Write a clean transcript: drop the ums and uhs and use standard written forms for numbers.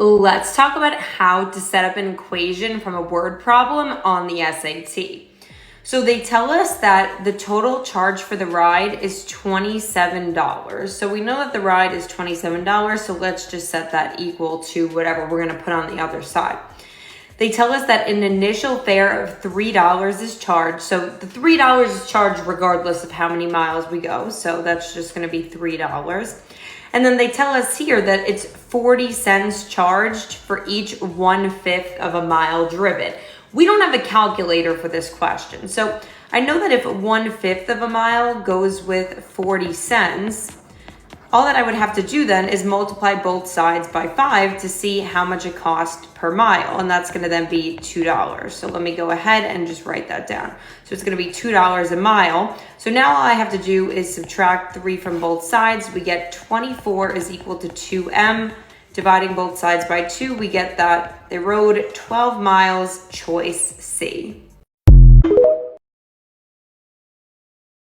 Let's talk about how to set up an equation from a word problem on the SAT. So they tell us that the total charge for the ride is $27. So we know that the ride is $27, so let's just set that equal to whatever we're gonna put on the other side. They tell us that an initial fare of $3 is charged. So the $3 is charged regardless of how many miles we go. So that's just gonna be $3. And then they tell us here that it's 40 cents charged for each 1/5 of a mile driven. We don't have a calculator for this question. So I know that if 1/5 of a mile goes with 40 cents, all that I would have to do then is multiply both sides by 5 to see how much it costs per mile. And that's gonna then be $2. So let me go ahead and just write that down. So it's gonna be $2 a mile. So now all I have to do is subtract 3 from both sides. We get 24 is equal to 2m. Dividing both sides by 2, we get that they rode 12 miles, choice C.